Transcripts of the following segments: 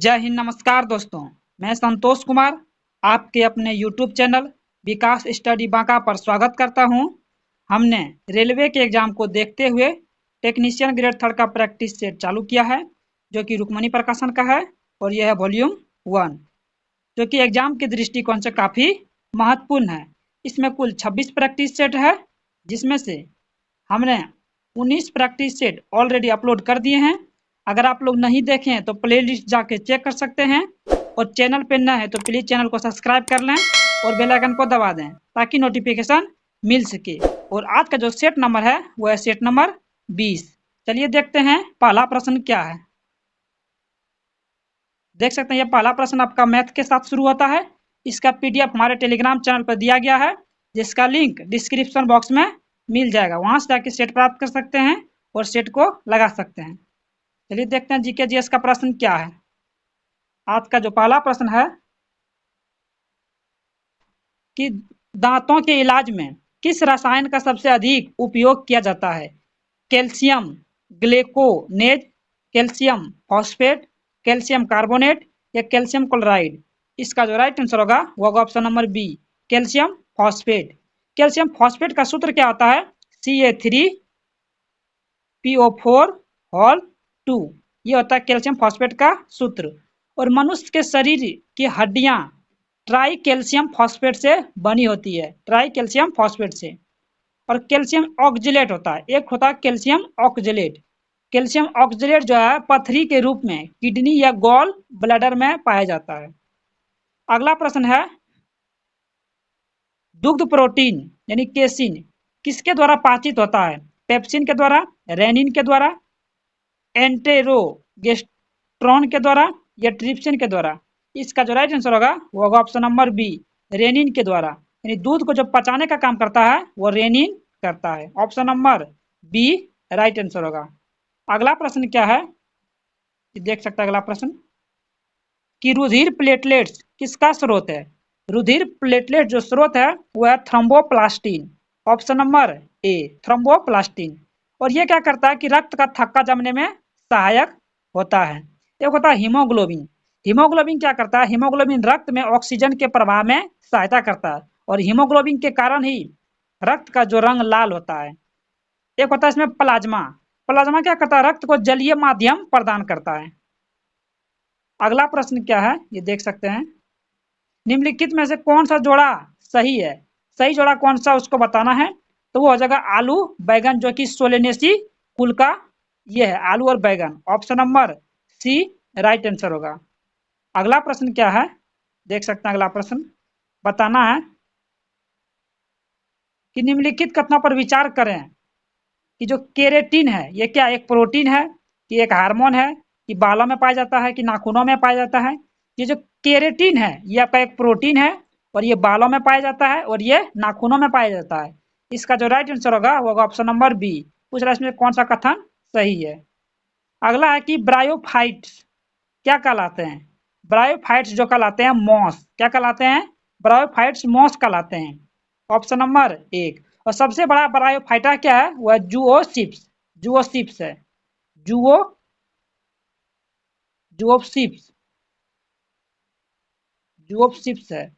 जय हिंद। नमस्कार दोस्तों, मैं संतोष कुमार आपके अपने YouTube चैनल विकास स्टडी बांका पर स्वागत करता हूं। हमने रेलवे के एग्जाम को देखते हुए टेक्नीशियन ग्रेड 3 का प्रैक्टिस सेट चालू किया है, जो कि रुक्मणी प्रकाशन का है और यह है वॉल्यूम 1, जो कि एग्जाम के दृष्टिकोण से काफ़ी महत्वपूर्ण है। इसमें कुल 26 प्रैक्टिस सेट है, जिसमें से हमने 19 प्रैक्टिस सेट ऑलरेडी अपलोड कर दिए हैं। अगर आप लोग नहीं देखें हैं तो प्लेलिस्ट जाके चेक कर सकते हैं, और चैनल पे नए हैं तो प्लीज़ चैनल को सब्सक्राइब कर लें और बेल आइकन को दबा दें ताकि नोटिफिकेशन मिल सके। और आज का जो सेट नंबर है वो है सेट नंबर 20। चलिए देखते हैं पहला प्रश्न क्या है। देख सकते हैं ये पहला प्रश्न आपका मैथ के साथ शुरू होता है। इसका PDF हमारे टेलीग्राम चैनल पर दिया गया है, जिसका लिंक डिस्क्रिप्शन बॉक्स में मिल जाएगा। वहां से जाके सेट प्राप्त कर सकते हैं और सेट को लगा सकते हैं। चलिए देखते हैं जीके जीएस का प्रश्न क्या है। आज का जो पहला प्रश्न है कि दांतों के इलाज में किस रसायन का सबसे अधिक उपयोग किया जाता है? Calcium gluconate, calcium phosphate, calcium carbonate या कैल्शियम क्लोराइड। इसका जो राइट आंसर होगा वो होगा option number B, calcium phosphate. Calcium phosphate का सूत्र क्या होता है? CA3PO4 ये होता है कैल्शियम फॉस्फेट का सूत्र। और मनुष्य के शरीर की हड्डियां ट्राई कैल्शियम फॉस्फेट से बनी होती है, ट्राई कैल्शियम फॉस्फेट से। और कैल्शियम ऑक्जेलेट होता है, एक होता है कैल्शियम ऑक्जेलेट। कैल्शियम ऑक्जेलेट जो है पथरी के रूप में किडनी या गॉल ब्लैडर में पाया जाता है। अगला प्रश्न है दुग्ध प्रोटीन यानी केसिन किसके द्वारा पाचित होता है? पेप्सिन के द्वारा, रेनिन के द्वारा, एंटेरोगेस्ट्रॉन के द्वारा या ट्रिप्सिन के द्वारा। इसका जो राइट आंसर होगा वो होगा ऑप्शन नंबर बी, रेनिन के द्वारा। यानी दूध को जो पचाने का काम करता है वो रेनिन करता है। Option number B right answer होगा। अगला प्रश्न क्या है, देख सकते हैं अगला प्रश्न कि रुधिर प्लेटलेट्स किसका स्रोत है? रुधिर प्लेटलेट जो स्रोत है वो है thromboplastin. Option number A, thromboplastin. और ये क्या करता है कि रक्त का थक्का जमने में सहायक होता है। एक होता है हीमोग्लोबिन। हीमोग्लोबिन क्या करता है? हीमोग्लोबिन रक्त में ऑक्सीजन के प्रवाह में सहायता करता है, और हीमोग्लोबिन के कारण ही रक्त का जो रंग लाल होता है। एक होता है इसमें प्लाज्मा। प्लाज्मा क्या करता है? रक्त को जलीय माध्यम प्रदान करता है। अगला प्रश्न क्या है ये देख सकते हैं, निम्नलिखित में से कौन सा जोड़ा सही है? सही जोड़ा कौन सा उसको बताना है। तो वो हो जाएगा आलू बैगन, जो कि सोलेनेसी कुल का ये है, आलू और बैगन। Option number C right answer होगा। अगला प्रश्न क्या है देख सकते हैं, अगला प्रश्न बताना है कि निम्नलिखित कथनों पर विचार करें कि जो केरेटिन है ये क्या एक प्रोटीन है कि एक हार्मोन है कि बालों में पाया जाता है कि नाखूनों में पाया जाता है? ये जो केरेटिन है ये आपका एक प्रोटीन है, और ये बालों में पाया जाता है और ये नाखूनों में पाया जाता है। इसका जो राइट आंसर होगा वो होगा ऑप्शन नंबर बी। पूछ रहा है इसमें कौन सा कथन सही है। अगला है कि ब्रायोफाइट्स क्या कहलाते हैं? ब्रायोफाइट्स जो कहलाते हैं मॉस, क्या कहलाते हैं? ब्रायोफाइट्स मॉस कहलाते हैं। ऑप्शन नंबर एक। और सबसे बड़ा ब्रायोफाइटा क्या है? वह जूओसिप्स, जूओसिप्स है। जुओ जुओसिप्स, जुओसिप्स है।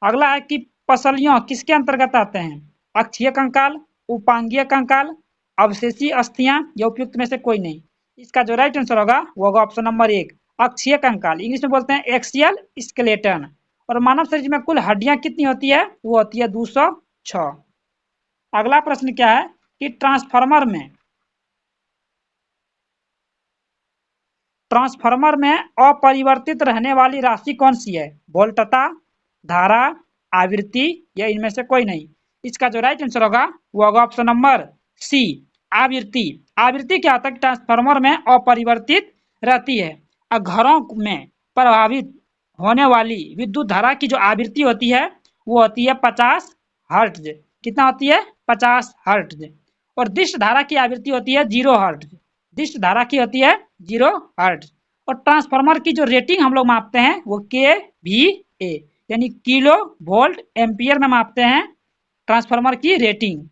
अगला है कि पसलियों किसके अंतर्गत आते हैं? अक्षीय कंकाल, उपांगीय कंकाल, अवशेषी अस्थियां या उपयुक्त में से कोई नहीं। इसका जो राइट आंसर होगा वो होगा ऑप्शन नंबर एक, अक्षीय कंकाल। इंग्लिश में बोलते हैं एक्सियल स्केलेटन। और मानव शरीर में कुल हड्डियां कितनी होती है? वो होती है 206। अगला प्रश्न क्या है कि ट्रांसफार्मर में अपरिवर्तित रहने वाली राशि कौन सी है? वोल्टता, धारा, आवृत्ति या इनमें से कोई नहीं। इसका जो राइट आंसर होगा वो होगा ऑप्शन नंबर सी, आवृत्ति। आवृत्ति क्या होता है? ट्रांसफार्मर में अपरिवर्तित रहती है। और घरों में प्रभावित होने वाली विद्युत धारा की जो आवृत्ति होती है वो होती है 50 हर्ट्ज। कितना होती है? 50 हर्ट्ज। और दिष्ट धारा की आवृत्ति होती है 0 हर्ट्ज। दिष्ट धारा की होती है 0 हर्ट्ज। और ट्रांसफार्मर की जो रेटिंग हम लोग मापते हैं वो KVA यानी किलो वोल्ट एम्पियर में मापते हैं ट्रांसफार्मर की रेटिंग।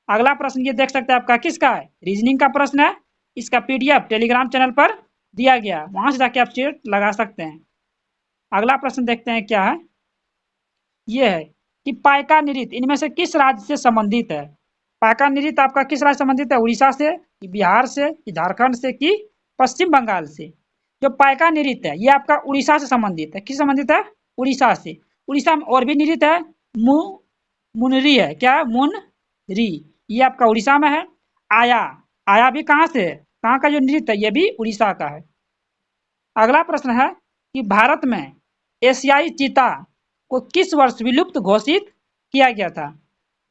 अगला प्रश्न ये देख सकते हैं आपका किसका है? रीजनिंग का प्रश्न है। इसका PDF टेलीग्राम चैनल पर दिया गया, वहां से जाके आप चेट लगा सकते हैं। अगला प्रश्न देखते हैं क्या है। ये है कि पाइका नृत्य इनमें से किस राज्य से संबंधित है। पाइका नृत्य आपका किस राज्य से संबंधित है, उड़ीसा से कि बिहार से कि झारखंड से कि पश्चिम बंगाल से। जो पाइका नृत्य है ये आपका उड़ीसा से संबंधित है। किस संबंधित है, उड़ीसा से। उड़ीसा में और भी नृत्य है, मु मुनरी है, क्या है, मुनरी, ये आपका उड़ीसा में है। आया, आया भी कहाँ से है, कहाँ का जो नृत्य है ये भी उड़ीसा का है। अगला प्रश्न है कि भारत में एशियाई चीता को किस वर्ष विलुप्त घोषित किया गया था।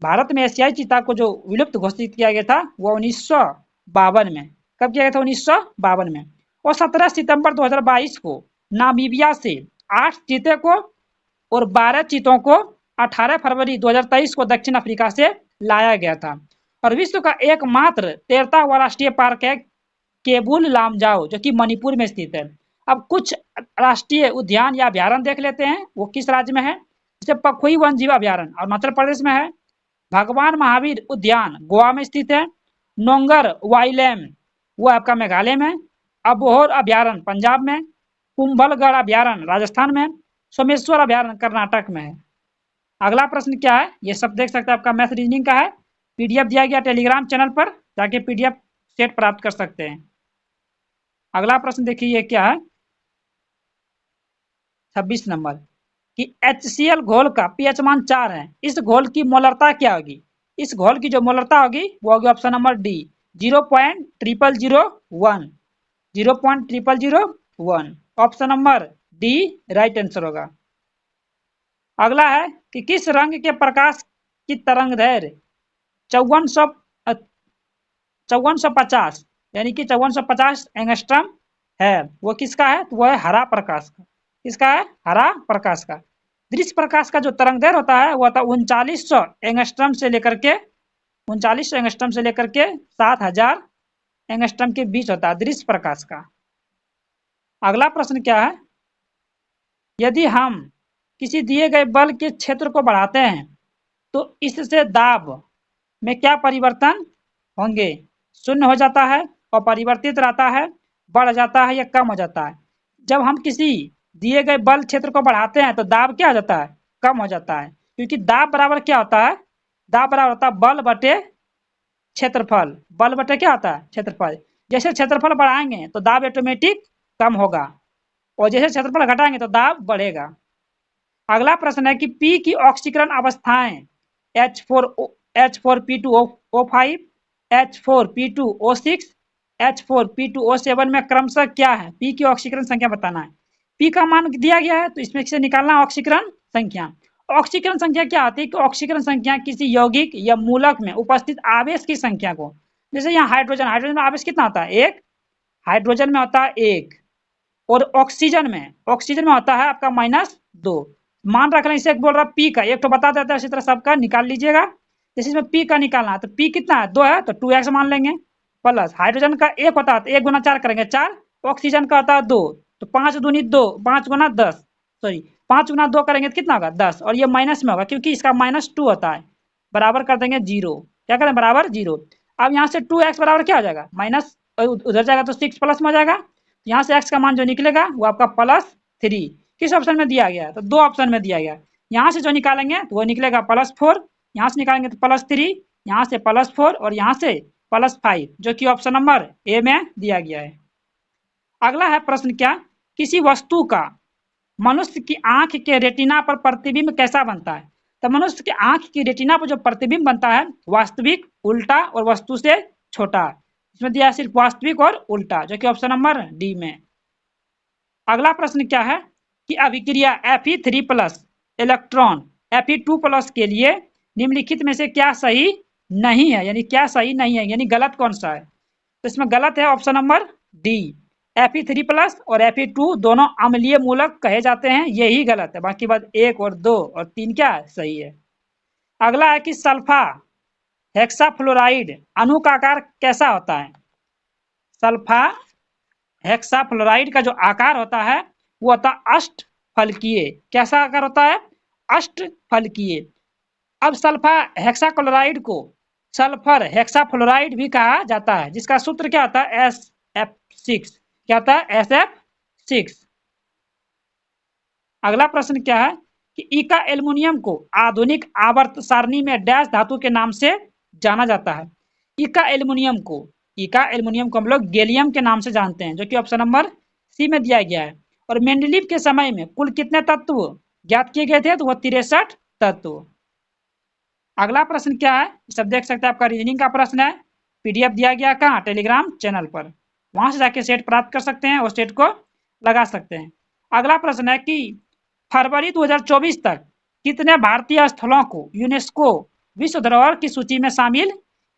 भारत में एशियाई चीता को जो विलुप्त घोषित किया गया था वो 1952 में। कब किया गया था, 1952 में। और 17 सितंबर 2022 को नामीबिया से 8 चीते को और 12 चीतों को 18 फरवरी 2023 को दक्षिण अफ्रीका से लाया गया था। और विश्व का एकमात्र तैरता हुआ राष्ट्रीय पार्क है केबुल लामजाओ, जो कि मणिपुर में स्थित है। अब कुछ राष्ट्रीय उद्यान या अभ्यारण्य देख लेते हैं, वो किस राज्य में है। जैसे पखुई वन जीव अभ्यारण्य अरुणाचल प्रदेश में है। भगवान महावीर उद्यान गोवा में स्थित है। नोंगर वाइलैम वो आपका मेघालय में। अबोहर अभ्यारण्य पंजाब में। कुंभलगढ़ अभ्यारण्य राजस्थान में। सोमेश्वर अभ्यारण्य कर्नाटक में है। अगला प्रश्न क्या है, ये सब देख सकते हैं, आपका मैथ रीजनिंग का है। पीडीएफ दिया गया टेलीग्राम चैनल पर, जाके पीडीएफ सेट प्राप्त कर सकते हैं। अगला प्रश्न देखिए ये क्या है, 26 नंबर, कि HCl घोल का पीएच मान 4 है, इस घोल की मोलरता क्या होगी। इस घोल की जो मोलरता होगी वो होगी option number D 0.0001, 0.0001, option number D right answer होगा। अगला है कि किस रंग के प्रकाश की तरंग दैर्घ्य 5450 यानी कि 5450 एंगस्ट्रम है, वो किसका है, तो वो है हरा प्रकाश का। किसका है, हरा प्रकाश का। दृश्य प्रकाश का जो तरंग दैर्घ्य होता है वो होता है 3900 एंगस्ट्रम से लेकर के 3900 एंगस्ट्रम से लेकर के 7000 एंगस्ट्रम के बीच होता है दृश्य प्रकाश का। अगला प्रश्न क्या है, यदि हम किसी दिए गए बल के क्षेत्र को बढ़ाते हैं तो इससे दाब में क्या परिवर्तन होंगे। शून्य हो जाता है, अपरिवर्तित रहता है, बढ़ जाता है या कम हो जाता है। जब हम किसी दिए गए बल क्षेत्र को बढ़ाते हैं तो दाब क्या हो जाता है, कम हो जाता है। क्योंकि दाब बराबर क्या होता है, दाब बराबर होता है बल बटे क्षेत्रफल। बल बटे क्या होता है, क्षेत्रफल। जैसे क्षेत्रफल बढ़ाएंगे तो दाब ऑटोमेटिक कम होगा, और जैसे क्षेत्रफल घटाएंगे तो दाब बढ़ेगा। अगला प्रश्न है कि पी की ऑक्सीकरण अवस्थाएं H4P2O5, H4P2O6, H4P2O7 में क्रमशः क्या है। पी की ऑक्सीकरण संख्या बताना है। पी का मान दिया गया है तो इसमें से निकालना ऑक्सीकरण संख्या। ऑक्सीकरण संख्या क्या आती है कि ऑक्सीकरण संख्या किसी यौगिक या मूलक में उपस्थित आवेश की संख्या को, जैसे यहाँ हाइड्रोजन, हाइड्रोजन में आवेश कितना आता है, एक। हाइड्रोजन में होता है एक, और ऑक्सीजन में होता है आपका -2। मान रख रहे हैं, इसे बोल रहा है पी का, एक तो बता देता है, इसी तरह सबका निकाल लीजिएगा। जैसे इसमें पी का निकालना है तो पी कितना है, 2 है तो 2x मान लेंगे, प्लस हाइड्रोजन का 1 होता है तो 1 गुना 4 करेंगे 4, ऑक्सीजन का होता है 2 तो 5 दूनी 2, 5 गुना 10, सॉरी 5 गुना 2 करेंगे तो कितना होगा 10, और ये माइनस में होगा क्योंकि इसका -2 होता है। बराबर कर देंगे 0, क्या करें बराबर 0। अब यहाँ से 2x बराबर क्या हो जाएगा, माइनस उधर जाएगा तो 6 प्लस में हो जाएगा। यहाँ से x का मान जो निकलेगा वो आपका +3। किस ऑप्शन में दिया गया है, तो 2 ऑप्शन में दिया गया है। यहाँ से जो निकालेंगे तो वो निकलेगा +4, यहाँ से निकालेंगे तो +3, यहाँ से +4 और यहाँ से +5, जो कि ऑप्शन नंबर ए में दिया गया है। अगला है प्रश्न क्या, किसी वस्तु का मनुष्य की आंख के रेटिना पर प्रतिबिंब कैसा बनता है। तो मनुष्य की आंख की रेटिना पर जो प्रतिबिंब बनता है वास्तविक, उल्टा और वस्तु से छोटा। इसमें दिया सिर्फ वास्तविक और उल्टा, जो कि ऑप्शन नंबर डी में। अगला प्रश्न क्या है कि अभिक्रिया Fe3+ इलेक्ट्रॉन Fe2+ के लिए निम्नलिखित में से क्या सही नहीं है, यानी क्या सही नहीं है, यानी गलत कौन सा है। तो इसमें गलत है ऑप्शन नंबर डी, Fe3+ और Fe2 दोनों अम्लीय मूलक कहे जाते हैं, यही गलत है। बाकी बात 1 और 2 और 3 क्या है, सही है। अगला है कि सल्फा हेक्साफ्लोराइड अणु का आकार कैसा होता है। सल्फा हेक्साफ्लोराइड का जो आकार होता है वो होता है अष्टफलकीय। कैसा आकार होता है, अष्टफलकीय। अब सल्फर हेक्साक्लोराइड को सल्फर हेक्साफ्लोराइड भी कहा जाता है, जिसका सूत्र क्या होता है SF6। क्या था, SF6। अगला प्रश्न क्या है कि इका एल्युमिनियम को आधुनिक आवर्त सारणी में डैश धातु के नाम से जाना जाता है। इका एल्युमिनियम को, इका एल्युमिनियम को हम लोग गैलियम के नाम से जानते हैं, जो कि ऑप्शन नंबर सी में दिया गया है। और मेंडलीव के समय में कुल कितने तत्व ज्ञात किए गए थे, तो वह 63 तत्व। अगला प्रश्न क्या है, सब देख सकते हैं, आपका रीजनिंग का प्रश्न है। PDF दिया गया कहाँ, टेलीग्राम चैनल पर, वहां से जाके सेट प्राप्त कर सकते हैं और सेट को लगा सकते हैं। अगला प्रश्न है कि फरवरी 2024 तक कितने भारतीय स्थलों को यूनेस्को विश्व धरोहर की सूची में शामिल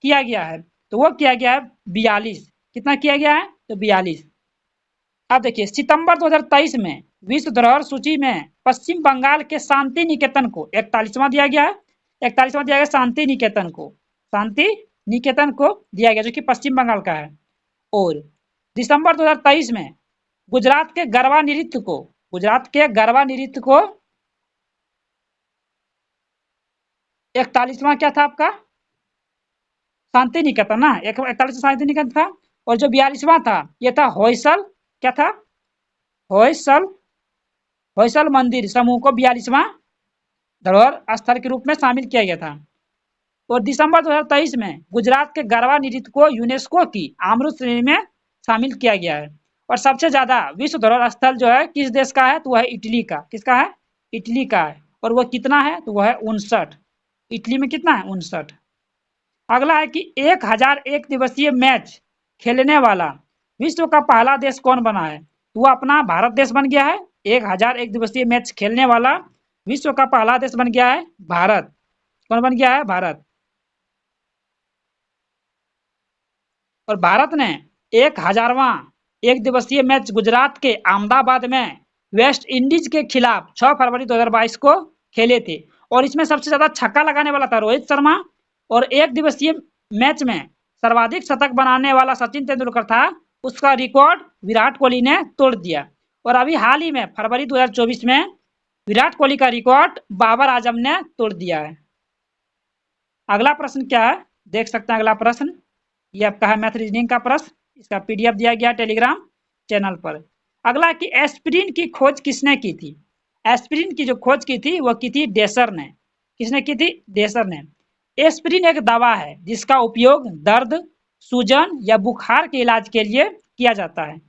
किया गया है, तो वो किया गया है 42। कितना किया गया है, तो 42। अब देखिए सितंबर 2023 में विश्व धरोहर सूची में पश्चिम बंगाल के शांति निकेतन को 41वां दिया गया है। 41वां दिया गया शांति निकेतन को, शांति निकेतन को दिया गया, जो कि पश्चिम बंगाल का है। और दिसंबर 2023 में गुजरात के गरबा नृत्य को, गुजरात के गरबा नृत्य को 41वां क्या था आपका, शांति निकेतन ना, 41वां शांति निकेतन था। और जो 42वां था ये था होयसल, क्या था, होयसल, होयसल मंदिर समूह को 42वां धरोहर स्थल के रूप में शामिल किया गया था। और दिसंबर 2023 में गुजरात के गरबा नृत्य को यूनेस्को की अमृत श्रेणी में शामिल किया गया है। और सबसे ज्यादा विश्व धरोहर स्थल जो है किस देश का है, तो वह है इटली का। किसका है, इटली का है। और वह कितना है, तो वह है 59। इटली में कितना है, 59। अगला है कि 1001 दिवसीय मैच खेलने वाला विश्व का पहला देश कौन बना है, तो वह अपना भारत देश बन गया है। 1001 दिवसीय मैच खेलने वाला विश्व का पहला देश बन गया है भारत। कौन बन गया है, भारत। और भारत ने 1000वां एक दिवसीय मैच गुजरात के अहमदाबाद में वेस्ट इंडीज के खिलाफ 6 फरवरी 2022 को खेले थे। और इसमें सबसे ज्यादा छक्का लगाने वाला था रोहित शर्मा। और एक दिवसीय मैच में सर्वाधिक शतक बनाने वाला सचिन तेंदुलकर था, उसका रिकॉर्ड विराट कोहली ने तोड़ दिया। और अभी हाल ही में फरवरी 2024 में विराट कोहली का रिकॉर्ड बाबर आजम ने तोड़ दिया है। अगला प्रश्न क्या है, देख सकते हैं अगला प्रश्न, ये आपका है मैथ रीजनिंग का प्रश्न। इसका PDF दिया गया टेलीग्राम चैनल पर। अगला कि एस्पिरिन की खोज किसने की थी, एस्पिरिन की जो खोज की थी वो की थी डेसर ने। किसने की थी, डेसर ने। एस्पिरिन एक दवा है जिसका उपयोग दर्द, सूजन या बुखार के इलाज के लिए किया जाता है।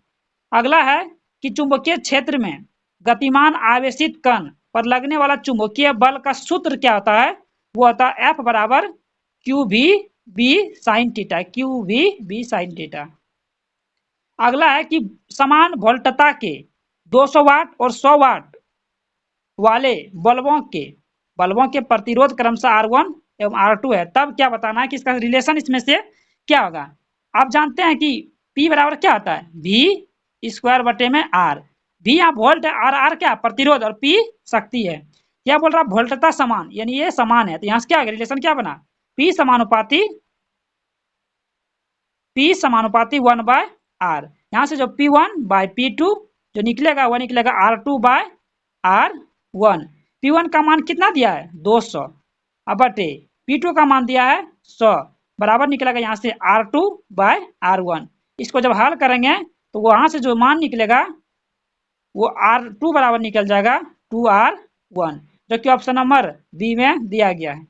अगला है कि चुंबकीय क्षेत्र में गतिमान आवेशित कण पर लगने वाला चुंबकीय बल का सूत्र क्या होता है, वो होता है F बराबर QV sine theta, QV sine theta. अगला है कि समान वोल्टता के 200 वाट और 100 वाट वाले बल्बों के प्रतिरोध क्रमशः R1 एवं R2 है, तब क्या बताना है कि इसका रिलेशन इसमें से क्या होगा। आप जानते हैं कि P बराबर क्या होता है, V स्क्वायर बटे में R। V यहाँ वोल्ट है और R क्या, प्रतिरोध, और P शक्ति है। क्या बोल रहा है, वोल्टता समान, यानी ये समान है, तो यहाँ से क्या रिलेशन क्या बना, P समानुपाती 1/R। यहाँ से जो P1/P2 जो निकलेगा वह निकलेगा R2/R1। P1 का मान कितना दिया है, 200, अब बटे P2 का मान दिया है 100, बराबर निकलेगा यहाँ से R2/R1। इसको जब हल करेंगे तो वहां से जो मान निकलेगा वो R2 बराबर निकल जाएगा 2R1, जो कि ऑप्शन नंबर बी में दिया गया है।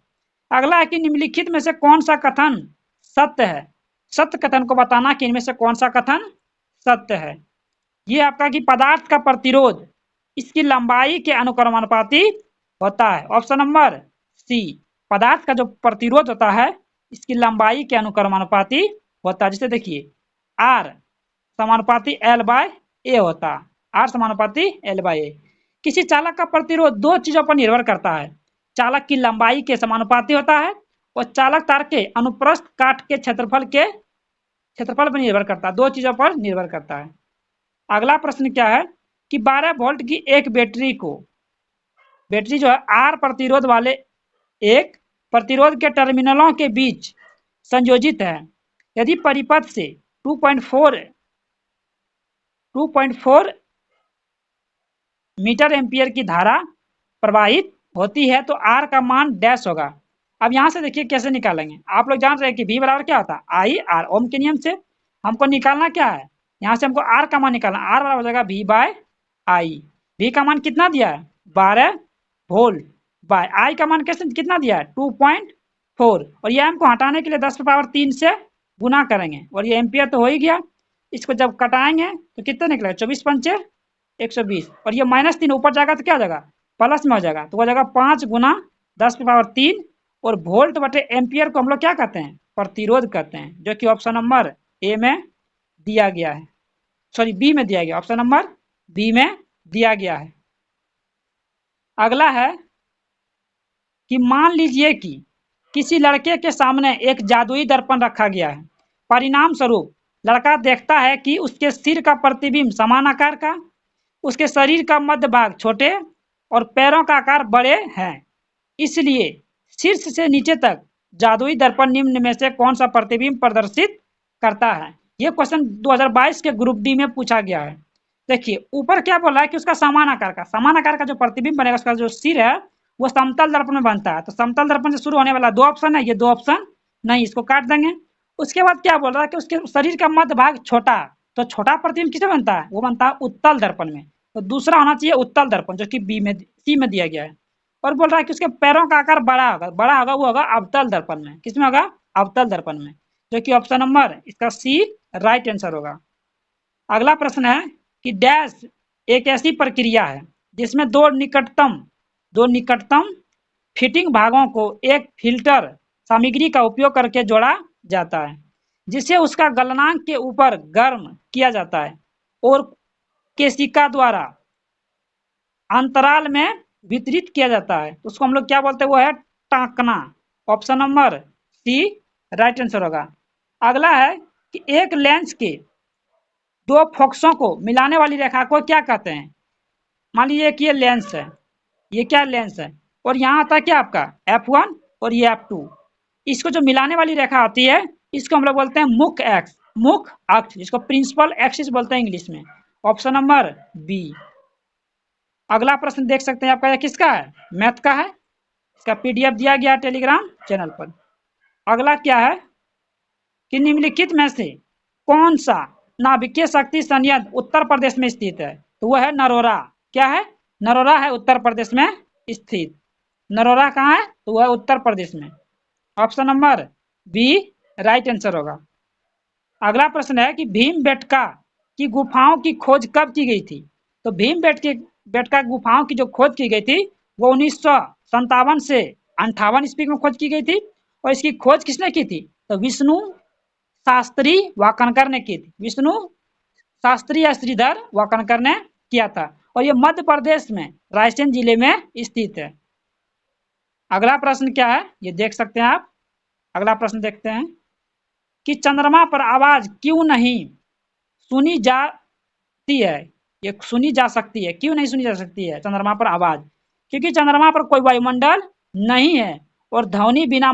अगला है कि निम्नलिखित में से कौन सा कथन सत्य है, सत्य कथन को बताना कि इनमें से कौन सा कथन सत्य है। ये आपका कि पदार्थ का प्रतिरोध इसकी लंबाई के अनुक्रमानुपाती होता है, ऑप्शन नंबर सी। पदार्थ का जो प्रतिरोध होता है इसकी लंबाई के अनुक्रमानुपाती होता है। जैसे देखिए R समानुपाती L/A होता है, R समानुपाती L/A। किसी चालक का प्रतिरोध दो चीजों पर निर्भर करता है, चालक की लंबाई के समानुपाती होता है और चालक तार के अनुप्रस्थ काट के क्षेत्रफल पर निर्भर करता है, दो चीजों पर निर्भर करता है। अगला प्रश्न क्या है कि 12 वोल्ट की एक बैटरी जो है R प्रतिरोध वाले एक प्रतिरोध के टर्मिनलों के बीच संयोजित है। यदि परिपथ से 2.4 मीटर एम्पियर की धारा प्रवाहित होती है तो R का मान डैश होगा। अब यहाँ से देखिए कैसे निकालेंगे, आप लोग जान रहे हैं कि V बराबर क्या होता है, I R, ओम के नियम से। हमको निकालना क्या है, यहाँ से हमको आर का मान निकालना, आर बराबर हो जाएगा V बाय आई। V का मान कितना दिया है 12 वोल्ट बाय आई का मान कैसे कितना दिया है 2.4, और ये हमको हटाने के लिए 10 की पावर 3 से गुना करेंगे, और ये एम्पियर तो हो ही गया। इसको जब कटाएंगे तो कितना निकलेगा 24 पंचे 120, और ये -3 ऊपर जाएगा तो क्या हो जाएगा प्लस में हो जाएगा, तो हो जाएगा 5 गुना 10 की पावर 3, और वोल्ट बटे एम्पियर को हम लोग क्या कहते हैं प्रतिरोध कहते हैं, जो कि ऑप्शन नंबर ए में दिया गया है, सॉरी बी में दिया गया, ऑप्शन नंबर बी में दिया गया है। अगला है कि मान लीजिए कि किसी लड़के के सामने एक जादुई दर्पण रखा गया है, परिणाम स्वरूप लड़का देखता है कि उसके सिर का प्रतिबिंब समान आकार का, उसके शरीर का मध्य भाग छोटे और पैरों का आकार बड़े हैं, इसलिए शीर्ष से नीचे तक जादुई दर्पण निम्न में से कौन सा प्रतिबिंब प्रदर्शित करता है। यह क्वेश्चन 2022 के ग्रुप डी में पूछा गया है। देखिए ऊपर क्या बोला है कि उसका समान आकार का जो प्रतिबिंब बनेगा, उसका जो सिर है वो समतल दर्पण में बनता है, तो समतल दर्पण से शुरू होने वाला 2 ऑप्शन है, ये 2 ऑप्शन नहीं, इसको काट देंगे। उसके बाद क्या बोल रहा है कि उसके शरीर का मध्य भाग छोटा, तो छोटा प्रतिबिंब किसे बनता है वो बनता है उत्तल दर्पण में, तो दूसरा होना चाहिए उत्तल दर्पण, जो कि सी में दिया गया है। और बोल रहा है कि उसके पैरों का आकार बड़ा होगा वो होगा अवतल दर्पण में, किसमें होगा अवतल दर्पण में, जो कि ऑप्शन नंबर इसका सी राइट आंसर होगा। अगला प्रश्न है कि डैश एक ऐसी प्रक्रिया है जिसमें दो निकटतम फिटिंग भागों को एक फिल्टर सामग्री का उपयोग करके जोड़ा जाता है, जिसे उसका गलनांक के ऊपर गर्म किया जाता है और केशिका द्वारा अंतराल में वितरित किया जाता है, उसको हम लोग क्या बोलते हैं वो है टांकना, option number C right answer होगा। अगला है कि एक लेंस के 2 फोकसों को मिलाने वाली रेखा को क्या कहते हैं। मान लीजिए कि ये लेंस है, ये क्या लेंस है, और यहाँ आता है क्या आपका F1 और ये F2, इसको जो मिलाने वाली रेखा आती है इसको हम लोग बोलते हैं मुख्य अक्ष, जिसको प्रिंसिपल एक्सिस बोलते हैं इंग्लिश में, ऑप्शन नंबर बी। अगला प्रश्न देख सकते हैं आपका, यह किसका है मैथ का है, इसका PDF दिया गया टेलीग्राम चैनल पर। अगला क्या है कि निम्नलिखित में से कौन सा नाभिकीय शक्ति संयंत्र उत्तर प्रदेश में स्थित है, तो वह है नरोरा। क्या है नरोरा है उत्तर प्रदेश में स्थित, नरोरा कहाँ है तो वह उत्तर प्रदेश में, option number B right answer होगा। अगला प्रश्न है कि भीमबेटका की गुफाओं की खोज कब की गई थी, तो भीमबेटका गुफाओं की जो खोज की गई थी वो 1957 से 58 ईस्वी में खोज की गई थी, और इसकी खोज किसने की थी तो विष्णु शास्त्री वाकनकर ने की थी, विष्णु शास्त्री या श्रीधर वाकनकर ने किया था, और ये मध्य प्रदेश में रायसेन जिले में स्थित है। अगला प्रश्न क्या है ये देख सकते हैं आप। अगला प्रश्न देखते हैं कि चंद्रमा पर आवाज क्यों नहीं सुनी जाती है, ये सुनी जा सकती है, क्यों नहीं सुनी जा सकती है चंद्रमा पर आवाज, क्योंकि चंद्रमा पर कोई वायुमंडल नहीं है और ध्वनि बिना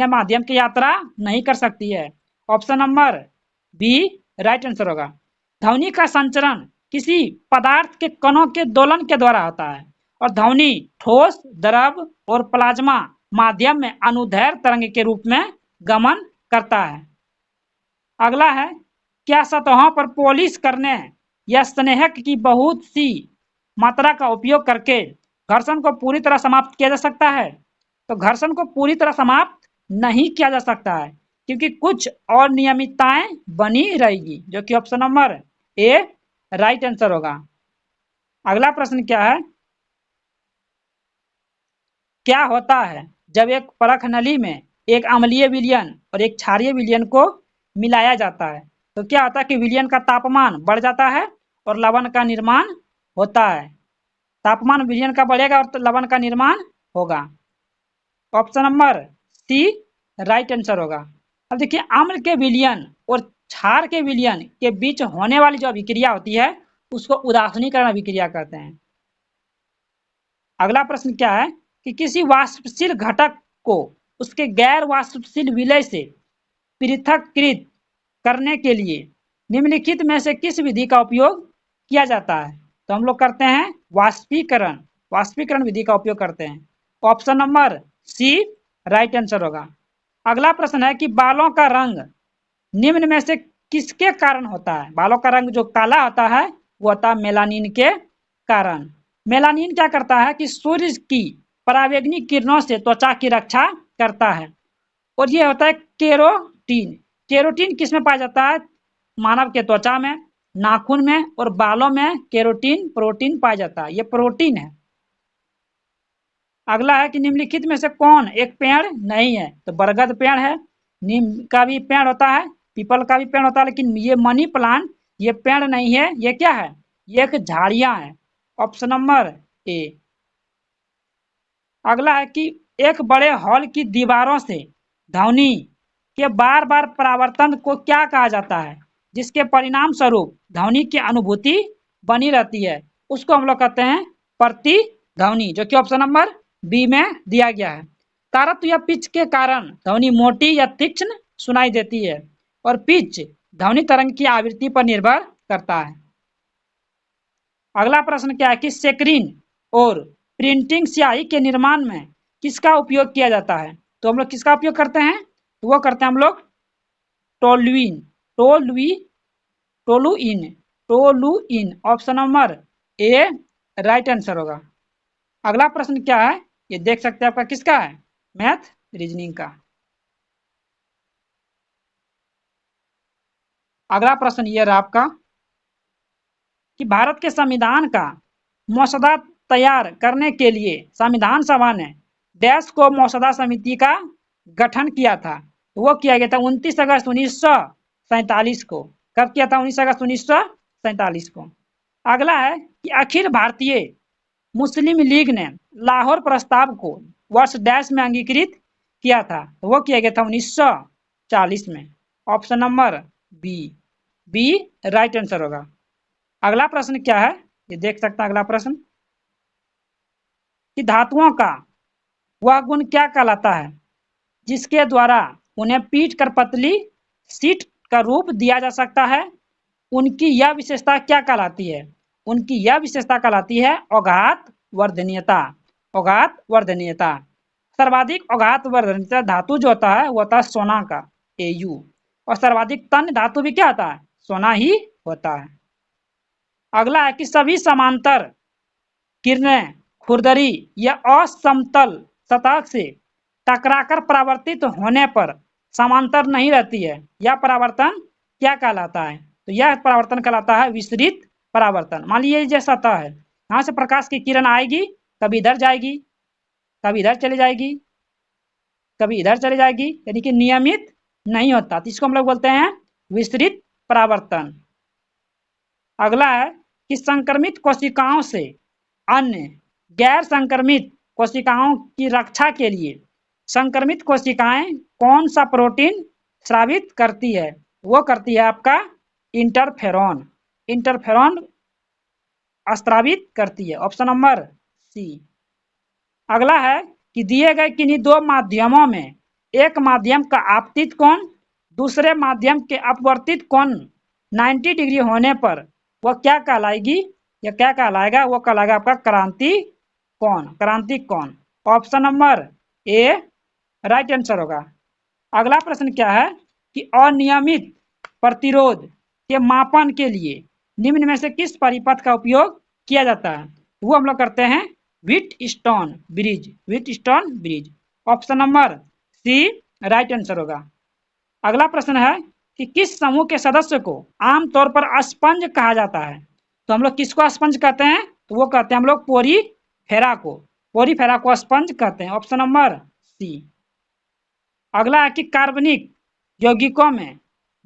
माध्यम की यात्रा नहीं कर सकती है, option number B right answer होगा। ध्वनि का संचरण किसी पदार्थ के कणों के दोलन के द्वारा होता है, और ध्वनि ठोस द्रव और प्लाज्मा माध्यम में अनुदैर्घ्य तरंग के रूप में गमन करता है। अगला है क्या सतहों पर पॉलिश करने या स्नेहक की बहुत सी मात्रा का उपयोग करके घर्षण को पूरी तरह समाप्त किया जा सकता है, तो घर्षण को पूरी तरह समाप्त नहीं किया जा सकता है, क्योंकि कुछ और नियमितताएं बनी रहेगी, जो कि option number A right answer होगा। अगला प्रश्न क्या है, क्या होता है जब एक परख नली में एक अम्लीय विलयन और एक क्षारीय विलयन को मिलाया जाता है, तो क्या होता है कि विलयन का तापमान बढ़ जाता है और लवण का निर्माण होता है, तापमान विलयन का बढ़ेगा और लवण का निर्माण होगा, option number C right answer होगा। अब देखिए अम्ल के विलयन और क्षार के विलयन के बीच होने वाली जो अभिक्रिया होती है उसको उदासीनीकरण अभिक्रिया कहते हैं। अगला प्रश्न क्या है कि किसी वाष्पशील घटक को उसके गैर वाष्पशील विलय से पृथक्कृत करने के लिए निम्नलिखित में से किस विधि का उपयोग किया जाता है, तो हम लोग करते हैं वाष्पीकरण विधि का उपयोग करते हैं, option number C right answer होगा। अगला प्रश्न है कि बालों का रंग निम्न में से किसके कारण होता है? बालों का रंग जो काला होता है वो होता है मेलानिन के कारण। मेलानिन क्या करता है कि सूर्य की पराबैंगनी किरणों से त्वचा की रक्षा करता है। और ये होता है केरोटीन। केरोटीन किसमें पाया जाता है? मानव के त्वचा में, नाखून में और बालों में केरोटीन प्रोटीन पाया जाता है। ये प्रोटीन है। अगला है कि निम्नलिखित में से कौन एक पेड़ नहीं है? तो बरगद पेड़ है, नीम का भी पेड़ होता है, पीपल का भी पेड़ होता है, लेकिन ये मनी प्लांट ये पेड़ नहीं है। ये क्या है? ये एक झाड़ियां है। Option number A. अगला है कि एक बड़े हॉल की दीवारों से ध्वनि के बार बार परावर्तन को क्या कहा जाता है? जिसके परिणाम स्वरूप ध्वनि की अनुभूति बनी रहती है, उसको हम लोग कहते हैं प्रतिध्वनि, जो कि ऑप्शन नंबर बी में दिया गया है। तारत्व या पिच के कारण ध्वनि मोटी या तीक्ष्ण सुनाई देती है और पिच ध्वनि तरंग की आवृत्ति पर निर्भर करता है। अगला प्रश्न क्या है कि सेक्रिन और प्रिंटिंग स्याही के निर्माण में किसका उपयोग किया जाता है? तो हम लोग किसका उपयोग करते हैं? तो वो करते हैं हम लोग toluene, toluene, toluene. Option number A right answer होगा। अगला प्रश्न क्या है? ये देख सकते हैं आपका किसका है? मैथ रीजनिंग का। अगला प्रश्न ये रहा आपका कि भारत के संविधान का मसौदा तैयार करने के लिए संविधान सभा ने डैश को मसौदा समिति का गठन किया था? तो वो किया गया था 29 अगस्त 1947 को। कब किया था? 19 अगस्त 1947 को। अगला है कि अखिल भारतीय मुस्लिम लीग ने लाहौर प्रस्ताव को वर्ष डैश में अंगीकृत किया था? तो वो किया गया था 1940 में। Option number B, B right answer होगा। अगला प्रश्न क्या है? ये देख सकते हैं अगला प्रश्न कि धातुओं का वह गुण क्या कहलाता है जिसके द्वारा उन्हें पीट कर पतली शीट का रूप दिया जा सकता है? उनकी यह विशेषता क्या कहलाती है? उनकी यह विशेषता कहलाती है अघात वर्धनीयता। अघात वर्धनीयता। सर्वाधिक अघात वर्धनीयता धातु जो होता है वो होता है सोना का, Au। और सर्वाधिक तन्य धातु भी क्या होता है? सोना ही होता है। अगला है कि सभी समांतर किरणें खुरदरी या असमतल सतह से टकराकर परावर्तित होने पर समांतर नहीं रहती है। यह परावर्तन क्या कहलाता है? तो यह परावर्तन कहलाता है विसरित परावर्तन। मान लीजिए ये सतह है, यहाँ से प्रकाश की किरण आएगी, कभी इधर जाएगी, कभी इधर चली जाएगी, कभी इधर चली जाएगी, यानी कि नियमित नहीं होता। तो इसको हम लोग बोलते हैं विसरित परावर्तन। अगला है कि संक्रमित कोशिकाओं से अन्य गैर संक्रमित कोशिकाओं की रक्षा के लिए संक्रमित कोशिकाएं कौन सा प्रोटीन स्रावित करती है? वो करती है आपका इंटरफेरॉन। इंटरफेरॉन स्रावित करती है। Option number C. अगला है कि दिए गए किन्हीं दो माध्यमों में एक माध्यम का आपतित कोण दूसरे माध्यम के अपवर्तित कोण 90 डिग्री होने पर वह क्या कहलाएगी या क्या कहलाएगा? वो कहलाएगा आपका क्रांति कोण, क्रांति कोण। Option number A right answer होगा। अगला प्रश्न क्या है कि अनियमित प्रतिरोध के मापन के लिए निम्न में से किस परिपथ का उपयोग किया जाता है? वो हम लोग करते हैं Wheatstone bridge, Wheatstone bridge. Option number C right answer होगा। अगला प्रश्न है कि किस समूह के सदस्य को आमतौर पर स्पंज कहा जाता है? तो हम लोग किसको स्पंज कहते हैं? तो वो कहते हैं हम लोग पोरीफेरा को, पोरीफेरा को स्पंज कहते हैं। Option number C. अगला है कि कार्बनिक यौगिकों में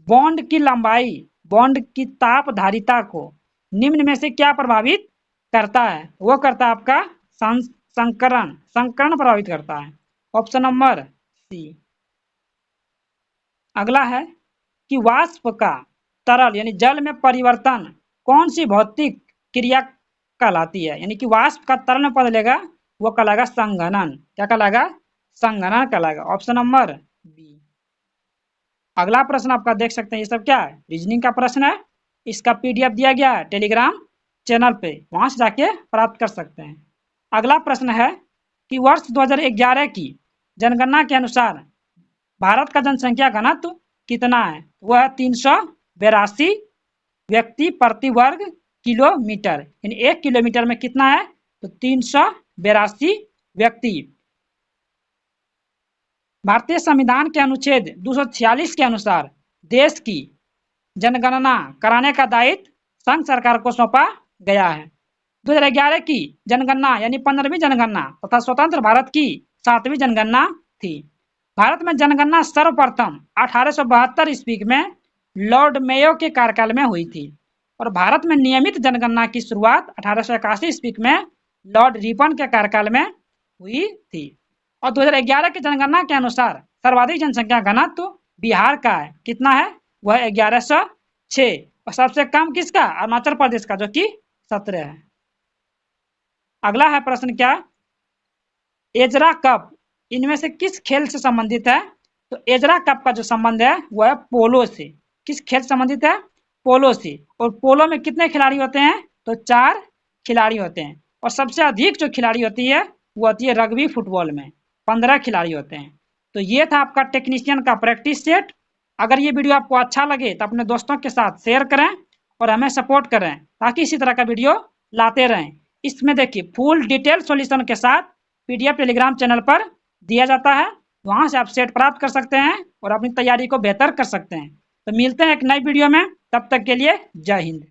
बॉन्ड की लंबाई, बॉन्ड की ताप धारिता को निम्न में से क्या प्रभावित करता है? वो करता है आपका संकरण, संकरण प्रभावित करता है। Option number C. अगला है कि वाष्प का तरल यानी जल में परिवर्तन कौन सी भौतिक क्रिया कहलाती है? यानी कि वाष्प का तरल में बदलेगा वो कहलाएगा संघनन। क्या कहलाएगा? संघनन कहलाएगा। Option number B. अगला प्रश्न आपका देख सकते हैं, ये सब क्या है? रीजनिंग का प्रश्न है। इसका पीडीएफ दिया गया है टेलीग्राम चैनल पे, वहां से जाके प्राप्त कर सकते हैं। अगला प्रश्न है कि वर्ष 2011 की जनगणना के अनुसार भारत का जनसंख्या घनत्व कितना है? वह है 300 82 व्यक्ति प्रति वर्ग किलोमीटर, यानी 1 किलोमीटर में कितना है, तो 382 व्यक्ति। भारतीय संविधान के अनुच्छेद 246 के अनुसार देश की जनगणना कराने का दायित्व संघ सरकार को सौंपा गया है। 2011 की जनगणना यानी 15वीं जनगणना तथा स्वतंत्र भारत की 7वीं जनगणना थी। भारत में जनगणना सर्वप्रथम 1872 ईस्वी में लॉर्ड मेयो के कार्यकाल में हुई थी और भारत में नियमित जनगणना की शुरुआत 1881 ईस्वी में लॉर्ड रिपन के कार्यकाल में हुई थी। और 2011 की जनगणना के अनुसार सर्वाधिक जनसंख्या घनत्व बिहार का है, कितना है, वह 1106, और सबसे कम किसका, अरुणाचल प्रदेश का, जो कि 17 है। अगला है प्रश्न क्या, एजरा कप इनमें से किस खेल से संबंधित है, तो एजरा कप का जो संबंध है वह है पोलो से। किस खेल से संबंधित है, पोलो से। और पोलो में कितने खिलाड़ी होते हैं, तो 4 खिलाड़ी होते हैं। और सबसे अधिक जो खिलाड़ी होती है वो होती है रग्बी फुटबॉल में, 15 खिलाड़ी होते हैं। तो ये था आपका टेक्नीशियन का प्रैक्टिस सेट। अगर ये वीडियो आपको अच्छा लगे तो अपने दोस्तों के साथ शेयर करें और हमें सपोर्ट करें ताकि इसी तरह का वीडियो लाते रहें। इसमें देखिए फुल डिटेल सॉल्यूशन के साथ PDF टेलीग्राम चैनल पर दिया जाता है, वहां से आप सेट प्राप्त कर सकते हैं और अपनी तैयारी को बेहतर कर सकते हैं। तो मिलते हैं एक नई वीडियो में, तब तक के लिए जय हिंद।